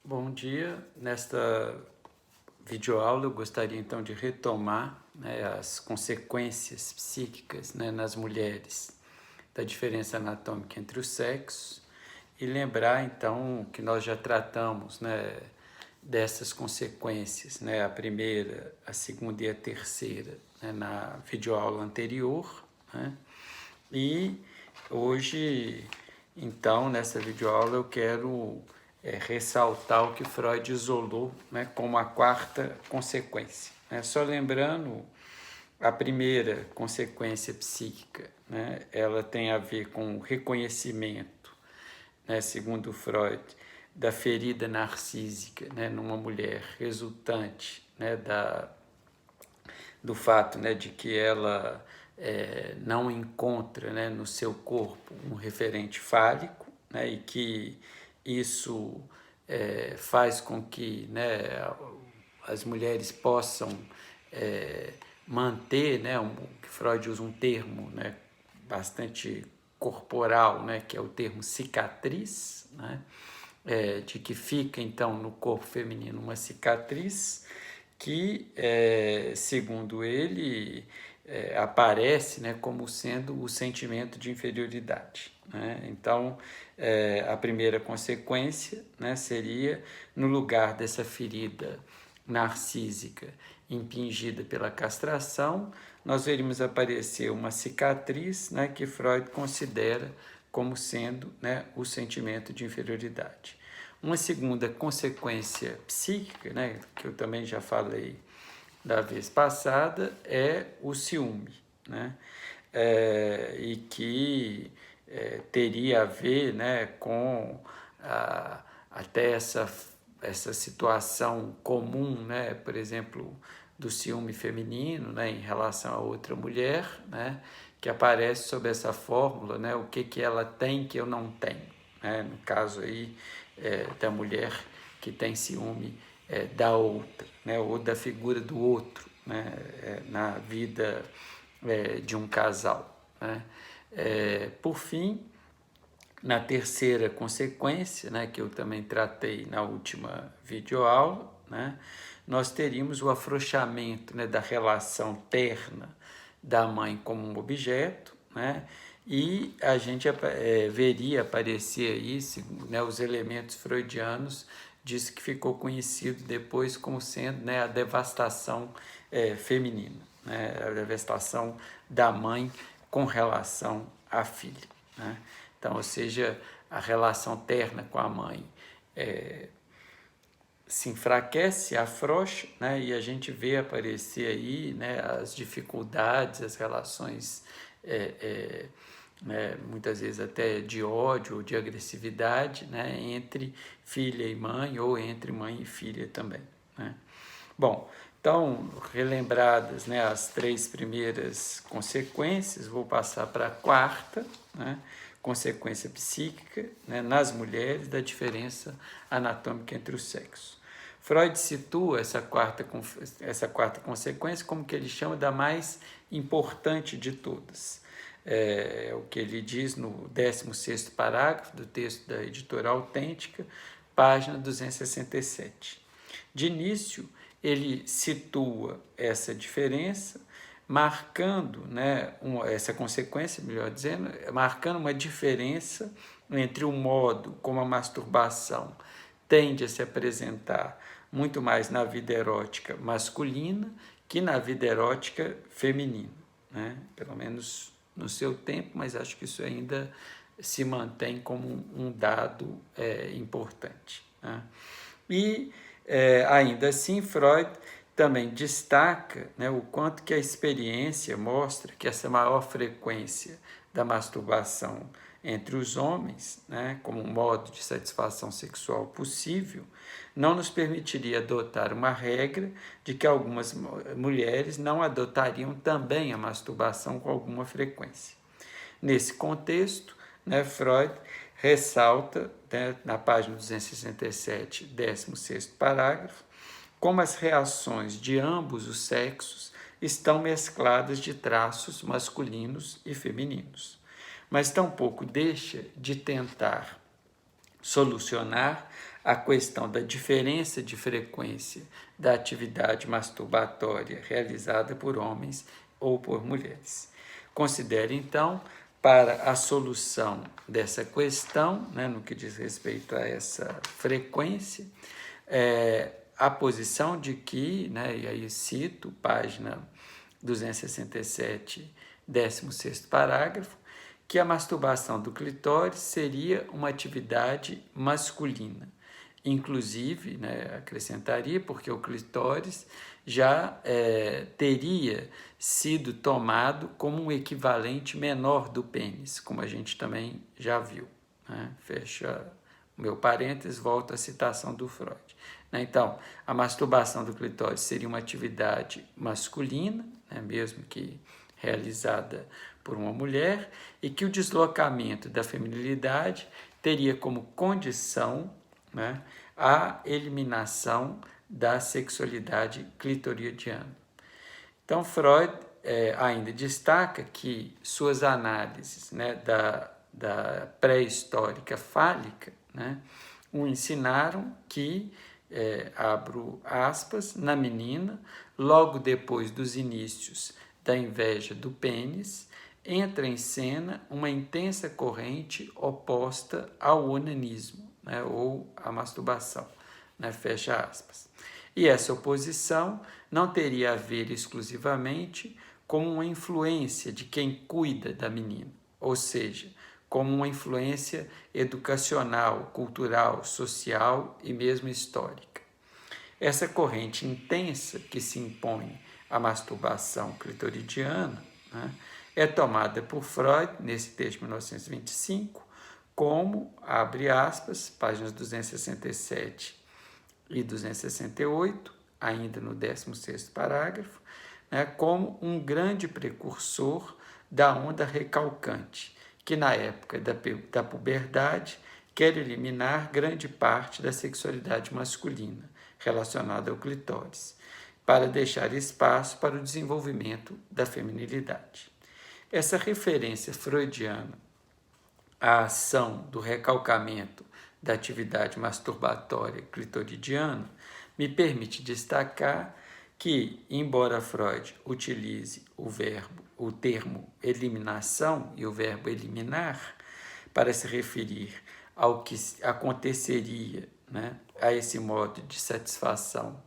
Bom dia. Nesta videoaula eu gostaria então de retomar, as consequências psíquicas, nas mulheres da diferença anatômica entre os sexos e lembrar então que nós já tratamos, dessas consequências, a primeira, a segunda e a terceira, na videoaula anterior, e hoje, então, nessa videoaula eu quero ressaltar o que Freud isolou, como a quarta consequência. Só lembrando, a primeira consequência psíquica, ela tem a ver com o reconhecimento, segundo Freud, da ferida narcísica, numa mulher, resultante, do fato, de que ela não encontra, no seu corpo um referente fálico, e que isso faz com que as mulheres possam manter, que Freud usa um termo bastante corporal, que é o termo cicatriz, de que fica então no corpo feminino uma cicatriz que, segundo ele, aparece como sendo o sentimento de inferioridade. Então, a primeira consequência seria, no lugar dessa ferida narcísica impingida pela castração, nós veríamos aparecer uma cicatriz que Freud considera como sendo o sentimento de inferioridade. Uma segunda consequência psíquica, que eu também já falei da vez passada, é o ciúme, e que teria a ver com até essa situação comum, por exemplo, do ciúme feminino em relação a outra mulher, que aparece sob essa fórmula, o que ela tem que eu não tenho. No caso aí da mulher que tem ciúme da outra, ou da figura do outro, na vida de um casal. Por fim, na terceira consequência, que eu também tratei na última videoaula, nós teríamos o afrouxamento da relação terna da mãe como um objeto, e a gente veria aparecer aí os elementos freudianos disso que ficou conhecido depois como sendo a devastação feminina, a devastação da mãe com relação à filha. Então, ou seja, a relação terna com a mãe se enfraquece, afrouxa, e a gente vê aparecer aí as dificuldades, as relações, muitas vezes até de ódio ou de agressividade, entre filha e mãe, ou entre mãe e filha também. Bom, então, relembradas as três primeiras consequências, vou passar para a quarta, consequência psíquica, nas mulheres, da diferença anatômica entre os sexos. Freud situa essa quarta consequência como que ele chama da mais importante de todas. O que ele diz no 16º parágrafo do texto da Editora Autêntica, página 267. De início, ele situa essa diferença, marcando essa consequência, melhor dizendo, marcando uma diferença entre o modo como a masturbação tende a se apresentar muito mais na vida erótica masculina que na vida erótica feminina, pelo menos no seu tempo, mas acho que isso ainda se mantém como um dado importante. E, ainda assim, Freud também destaca o quanto que a experiência mostra que essa maior frequência da masturbação entre os homens, como um modo de satisfação sexual possível, não nos permitiria adotar uma regra de que algumas mulheres não adotariam também a masturbação com alguma frequência. Nesse contexto, Freud ressalta, na página 267, 16º parágrafo, como as reações de ambos os sexos estão mescladas de traços masculinos e femininos, mas tampouco deixa de tentar solucionar a questão da diferença de frequência da atividade masturbatória realizada por homens ou por mulheres. Considere, então, para a solução dessa questão, né, no que diz respeito a essa frequência, a posição de que, né, e aí cito, página 267, 16º parágrafo, que a masturbação do clitóris seria uma atividade masculina. Inclusive, né, acrescentaria, porque o clitóris já teria sido tomado como um equivalente menor do pênis, como a gente também já viu. Né? Fecha o meu parênteses, volto à citação do Freud. Né? Então, a masturbação do clitóris seria uma atividade masculina, né, mesmo que realizada por uma mulher, e que o deslocamento da feminilidade teria como condição, né, a eliminação da sexualidade clitoridiana. Então, Freud ainda destaca que suas análises, né, da pré-histórica fálica, né, o ensinaram que, abro aspas, na menina, logo depois dos inícios da inveja do pênis, entra em cena uma intensa corrente oposta ao onanismo, né, ou à masturbação, né, fecha aspas. E essa oposição não teria a ver exclusivamente com uma influência de quem cuida da menina, ou seja, como uma influência educacional, cultural, social e mesmo histórica. Essa corrente intensa que se impõe à masturbação clitoridiana, né, é tomada por Freud, nesse texto de 1925, como, abre aspas, páginas 267 e 268, ainda no 16º parágrafo, né, como um grande precursor da onda recalcante, que na época da puberdade quer eliminar grande parte da sexualidade masculina relacionada ao clitóris, para deixar espaço para o desenvolvimento da feminilidade. Essa referência freudiana à ação do recalcamento da atividade masturbatória clitoridiana me permite destacar que, embora Freud utilize o termo eliminação e o verbo eliminar para se referir ao que aconteceria, né, a esse modo de satisfação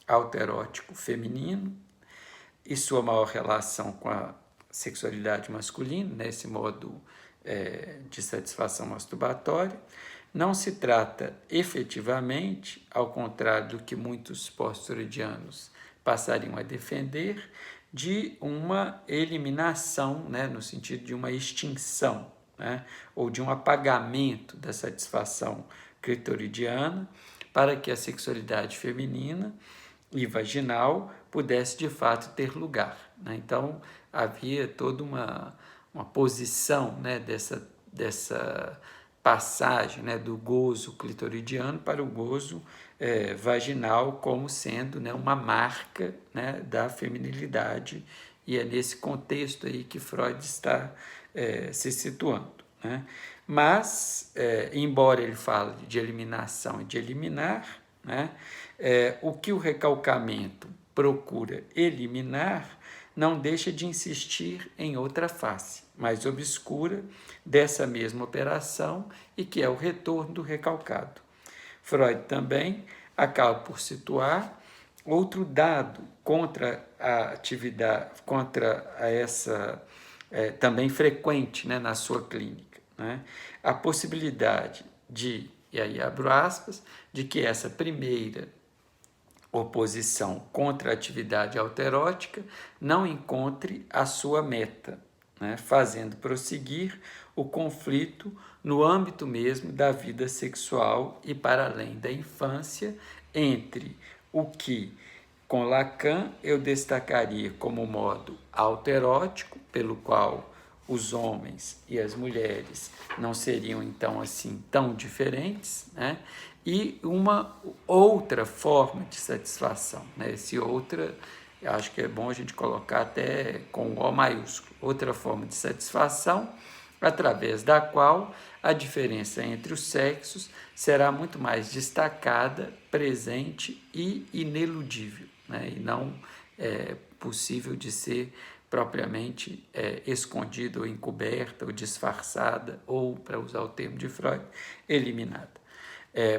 autoerótico feminino e sua maior relação com a sexualidade masculina, né, esse modo de satisfação masturbatória, não se trata efetivamente, ao contrário do que muitos pós-freudianos passariam a defender, de uma eliminação, né, no sentido de uma extinção, né, ou de um apagamento da satisfação clitoridiana, para que a sexualidade feminina e vaginal pudesse de fato ter lugar. Né? Então, havia toda uma posição, né, dessa passagem, né, do gozo clitoridiano para o gozo vaginal como sendo, né, uma marca, né, da feminilidade, e é nesse contexto aí que Freud está se situando. Né? Mas, embora ele fale de eliminação e de eliminar, né, o que o recalcamento procura eliminar não deixa de insistir em outra face, mais obscura dessa mesma operação, e que é o retorno do recalcado. Freud também acaba por situar outro dado contra a atividade, contra essa também frequente, né, na sua clínica, né? A possibilidade de, e aí abro aspas, de que essa primeira oposição contra a atividade autoerótica não encontre a sua meta, né, fazendo prosseguir o conflito no âmbito mesmo da vida sexual e para além da infância, entre o que, com Lacan, eu destacaria como modo autoerótico, pelo qual os homens e as mulheres não seriam, então, assim, tão diferentes, né? E uma outra forma de satisfação, né? Esse outra, eu acho que é bom a gente colocar até com O maiúsculo, outra forma de satisfação, através da qual a diferença entre os sexos será muito mais destacada, presente e ineludível, né? E não possível de ser propriamente escondida ou encoberta ou disfarçada ou, para usar o termo de Freud, eliminada.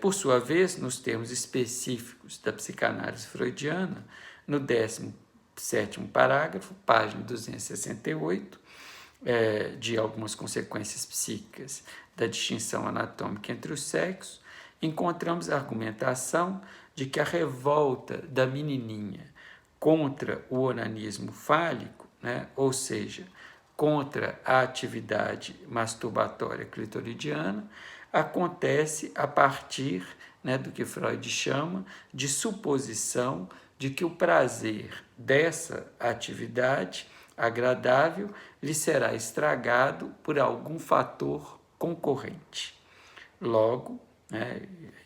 Por sua vez, nos termos específicos da psicanálise freudiana, no 17º parágrafo, página 268, de algumas consequências psíquicas da distinção anatômica entre os sexos, encontramos a argumentação de que a revolta da menininha contra o onanismo fálico, né, ou seja, contra a atividade masturbatória clitoridiana, acontece a partir, né, do que Freud chama de suposição de que o prazer dessa atividade agradável lhe será estragado por algum fator concorrente. Logo, né,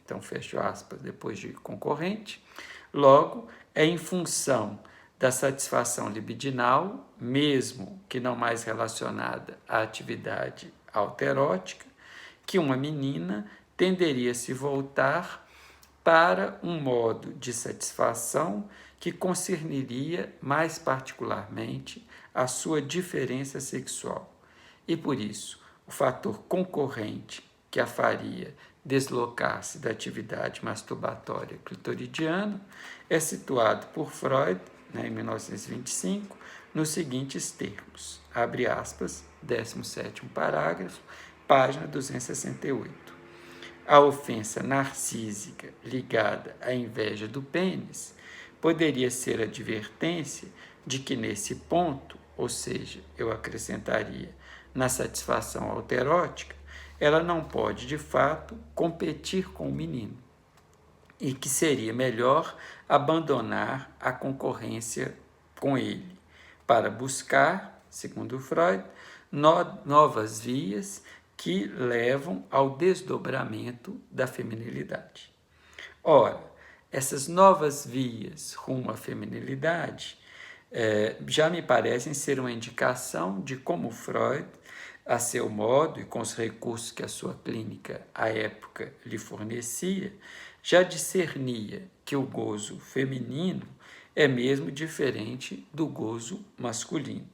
então fecho aspas depois de concorrente, logo é em função da satisfação libidinal, mesmo que não mais relacionada à atividade autoerótica, que uma menina tenderia a se voltar para um modo de satisfação que concerniria mais particularmente a sua diferença sexual. E por isso, o fator concorrente que a faria deslocar-se da atividade masturbatória clitoridiana é situado por Freud, né, em 1925, nos seguintes termos, abre aspas, 17º parágrafo, página 268. A ofensa narcísica ligada à inveja do pênis poderia ser advertência de que nesse ponto, ou seja, eu acrescentaria na satisfação autoerótica, ela não pode de fato competir com o menino e que seria melhor abandonar a concorrência com ele para buscar, segundo Freud, novas vias que levam ao desdobramento da feminilidade. Ora, essas novas vias rumo à feminilidade já me parecem ser uma indicação de como Freud, a seu modo e com os recursos que a sua clínica à época lhe fornecia, já discernia que o gozo feminino é mesmo diferente do gozo masculino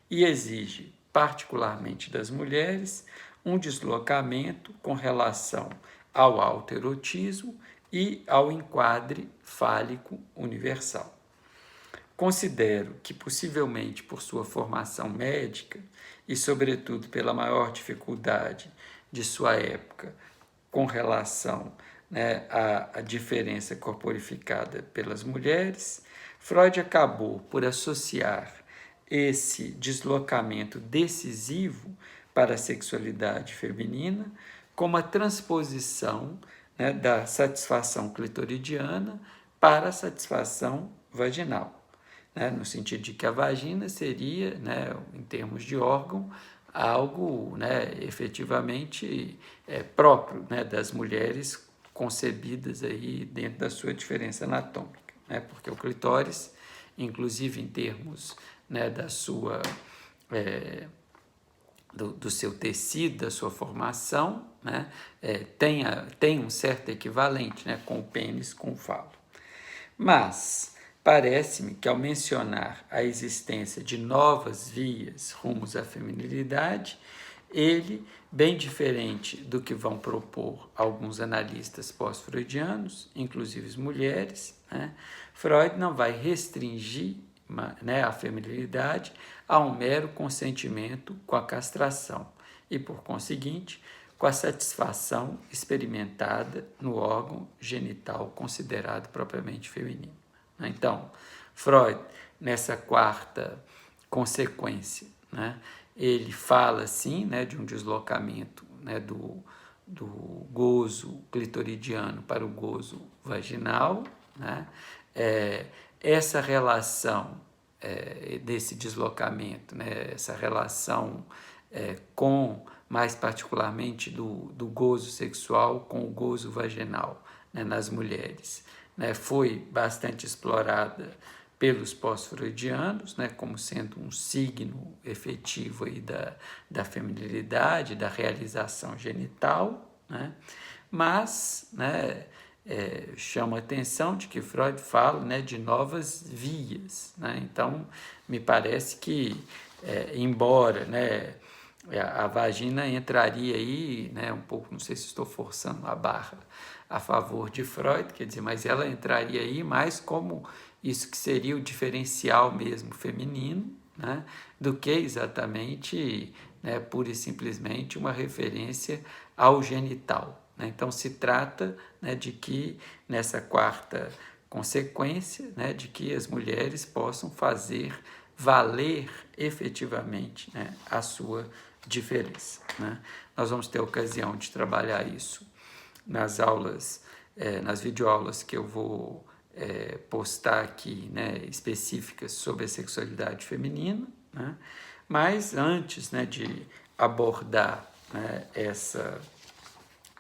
e exige, particularmente das mulheres, um deslocamento com relação ao autoerotismo e ao enquadre fálico universal. Considero que, possivelmente por sua formação médica e, sobretudo, pela maior dificuldade de sua época com relação, né, à diferença corporificada pelas mulheres, Freud acabou por associar esse deslocamento decisivo para a sexualidade feminina como a transposição, né, da satisfação clitoridiana para a satisfação vaginal, né, no sentido de que a vagina seria, né, em termos de órgão, algo, né, efetivamente próprio, né, das mulheres concebidas aí dentro da sua diferença anatômica, né, porque o clitóris, inclusive em termos, né, da sua do seu tecido, da sua formação, né, tem um certo equivalente, né, com o pênis, com o falo. Mas parece-me que, ao mencionar a existência de novas vias rumos à feminilidade, ele, bem diferente do que vão propor alguns analistas pós-freudianos, inclusive as mulheres, né, Freud não vai restringir, né, a feminilidade a um mero consentimento com a castração e, por conseguinte, com a satisfação experimentada no órgão genital considerado propriamente feminino. Então, Freud, nessa quarta consequência, né, ele fala, sim, né, de um deslocamento, né, do gozo clitoridiano para o gozo vaginal, né, essa relação desse deslocamento, né, essa relação com, mais particularmente, do gozo sexual com o gozo vaginal, né, nas mulheres, né, foi bastante explorada pelos pós-freudianos, né, como sendo um signo efetivo aí da feminilidade, da realização genital, né, mas, né, chama a atenção de que Freud fala, né, de novas vias, né, então me parece que, embora, né, a vagina entraria aí, né, um pouco, não sei se estou forçando a barra a favor de Freud, quer dizer, mas ela entraria aí mais como isso que seria o diferencial mesmo feminino, né, do que exatamente, né, pura e simplesmente uma referência ao genital, né? Então se trata, né, de que nessa quarta consequência, né, de que as mulheres possam fazer valer efetivamente, né, a sua diferença, né? Nós vamos ter ocasião de trabalhar isso nas aulas, nas videoaulas que eu vou postar aqui, né, específicas sobre a sexualidade feminina, né? Mas antes, né, de abordar, né, essa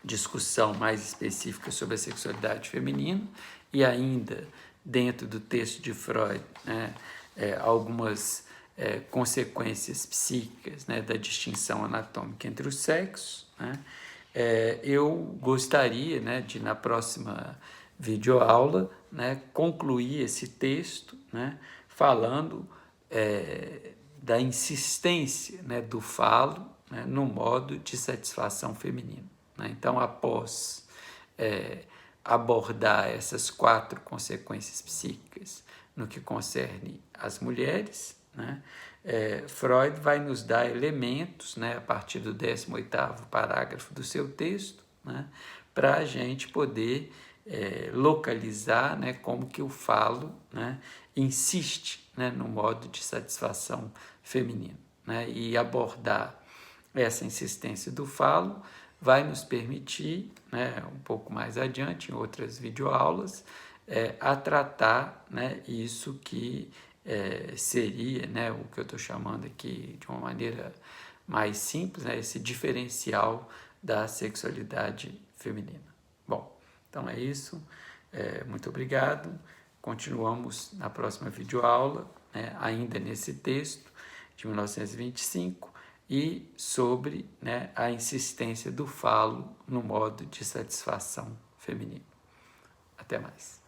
discussão mais específica sobre a sexualidade feminina e ainda dentro do texto de Freud, né, algumas consequências psíquicas, né, da distinção anatômica entre os sexos, né, eu gostaria, né, de na próxima videoaula, né, concluir esse texto, né, falando da insistência, né, do falo, né, no modo de satisfação feminino, né? Então, após abordar essas 4 consequências psíquicas no que concerne às mulheres, né, Freud vai nos dar elementos, né, a partir do 18º parágrafo do seu texto, né, para a gente poder localizar, né, como que o falo, né, insiste, né, no modo de satisfação feminino, né, e abordar essa insistência do falo vai nos permitir, né, um pouco mais adiante, em outras videoaulas, a tratar, né, isso que seria, né, o que eu estou chamando aqui de uma maneira mais simples, né, esse diferencial da sexualidade feminina. Bom, então é isso. Muito obrigado. Continuamos na próxima videoaula, né, ainda nesse texto de 1925 e sobre, né, a insistência do falo no modo de satisfação feminino. Até mais.